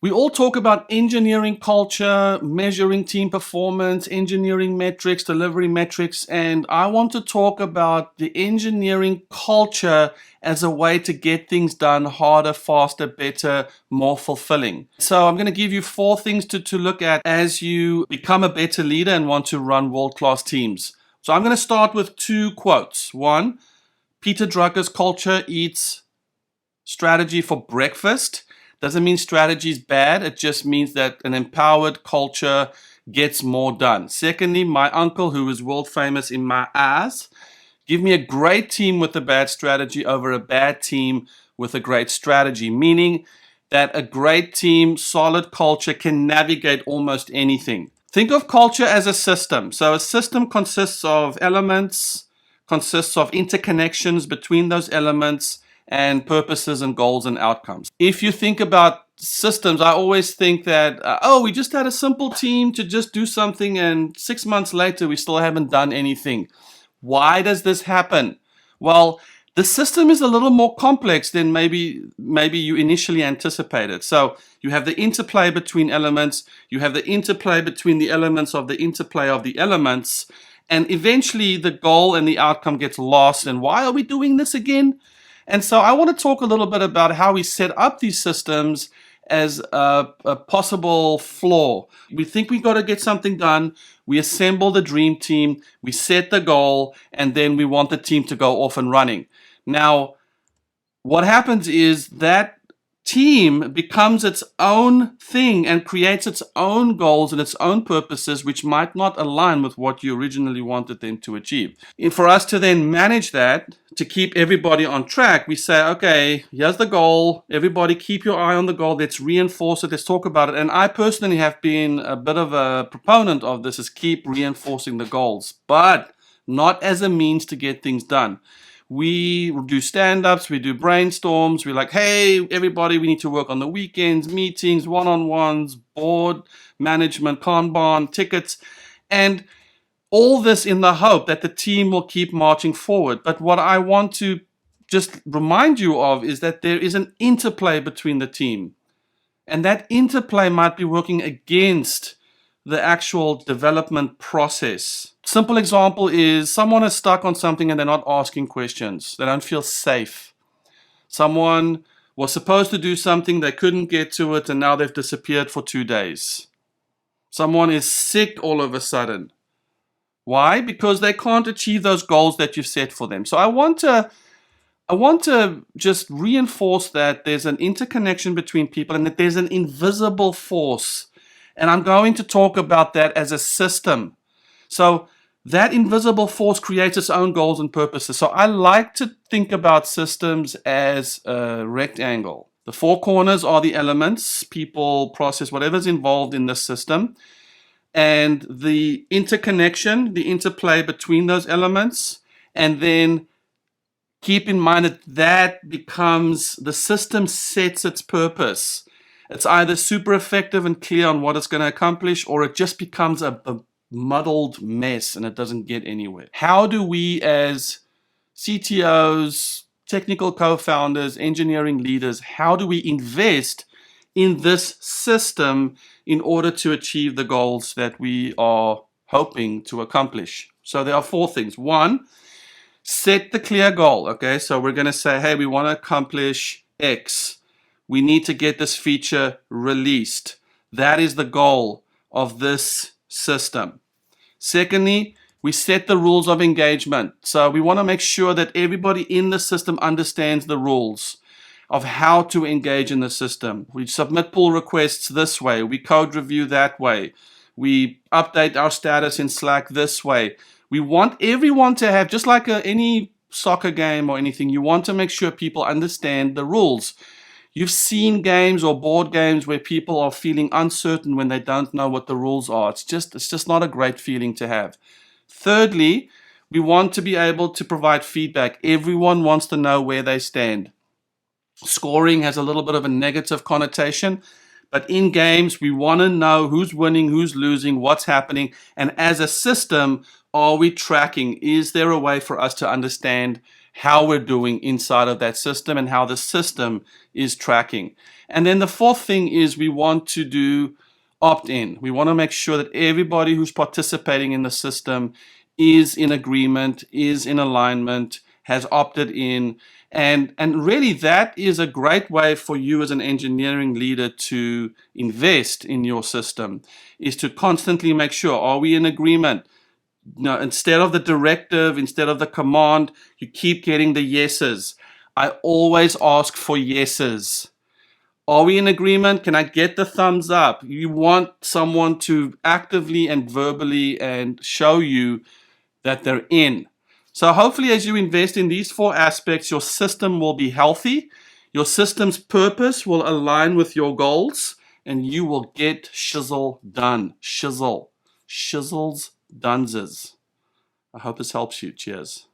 We all talk about engineering culture, measuring team performance, engineering metrics, delivery metrics, and I want to talk about the engineering culture as a way to get things done harder, faster, better, more fulfilling. So I'm going to give you 4 things to look at as you become a better leader and want to run world-class teams. So I'm going to start with 2 quotes. One, Peter Drucker's culture eats strategy for breakfast. Doesn't mean strategy is bad. It just means that an empowered culture gets more done. Secondly, my uncle, who is world famous in my eyes, give me a great team with a bad strategy over a bad team with a great strategy, meaning that a great team, solid culture can navigate almost anything. Think of culture as a system. So a system consists of elements, consists of interconnections between those elements, and purposes and goals and outcomes. If you think about systems, I always think that, we just had a simple team to just do something and 6 months later we still haven't done anything. Why does this happen? Well, the system is a little more complex than maybe you initially anticipated. So you have the interplay between elements, you have the interplay between the elements of the interplay of the elements, and eventually the goal and the outcome gets lost. And why are we doing this again? And so I want to talk a little bit about how we set up these systems as a possible flaw. We think we got to get something done. We assemble the dream team. We set the goal, and then we want the team to go off and running. Now, what happens is that team becomes its own thing and creates its own goals and its own purposes, which might not align with what you originally wanted them to achieve. And for us to then manage that, to keep everybody on track, we say, okay, here's the goal. Everybody keep your eye on the goal. Let's reinforce it. Let's talk about it. And I personally have been a bit of a proponent of this, is keep reinforcing the goals, but not as a means to get things done. We do stand-ups, we do brainstorms, we're like, hey, everybody, we need to work on the weekends, meetings, one-on-ones, board management, Kanban, tickets, and all this in the hope that the team will keep marching forward. But what I want to just remind you of is that there is an interplay between the team, and that interplay might be working against the actual development process. Simple example is someone is stuck on something and they're not asking questions. They don't feel safe. Someone was supposed to do something, they couldn't get to it, and now they've disappeared for 2 days. Someone is sick all of a sudden. Why? Because they can't achieve those goals that you've set for them. So I want to just reinforce that there's an interconnection between people and that there's an invisible force. And I'm going to talk about that as a system. So that invisible force creates its own goals and purposes. So I like to think about systems as a rectangle. The 4 corners are the elements, people, process, whatever's involved in this system. And the interconnection, the interplay between those elements. And then keep in mind that that becomes, the system sets its purpose. It's either super effective and clear on what it's going to accomplish, or it just becomes a muddled mess and it doesn't get anywhere. How do we as CTOs, technical co-founders, engineering leaders, how do we invest in this system in order to achieve the goals that we are hoping to accomplish? So there are 4 things. 1, set the clear goal. Okay, so we're going to say, hey, we want to accomplish X. We need to get this feature released. That is the goal of this system. Secondly, we set the rules of engagement. So we want to make sure that everybody in the system understands the rules of how to engage in the system. We submit pull requests this way. We code review that way. We update our status in Slack this way. We want everyone to have, just like any soccer game or anything, you want to make sure people understand the rules. You've seen games or board games where people are feeling uncertain when they don't know what the rules are. It's just not a great feeling to have. Thirdly, we want to be able to provide feedback. Everyone wants to know where they stand. Scoring has a little bit of a negative connotation, but in games, we want to know who's winning, who's losing, what's happening. And as a system, are we tracking? Is there a way for us to understand how we're doing inside of that system and how the system is tracking. And then the fourth thing is we want to do opt-in. We want to make sure that everybody who's participating in the system is in agreement, is in alignment, has opted in. And really that is a great way for you as an engineering leader to invest in your system, is to constantly make sure, are we in agreement? No, instead of the directive, instead of the command, you keep getting the yeses. I always ask for yeses. Are we in agreement? Can I get the thumbs up? You want someone to actively and verbally and show you that they're in. So hopefully as you invest in these four aspects, your system will be healthy, your system's purpose will align with your goals, and you will get shizzle done. Shizzle. Shizzles dunses. I hope this helps you. Cheers.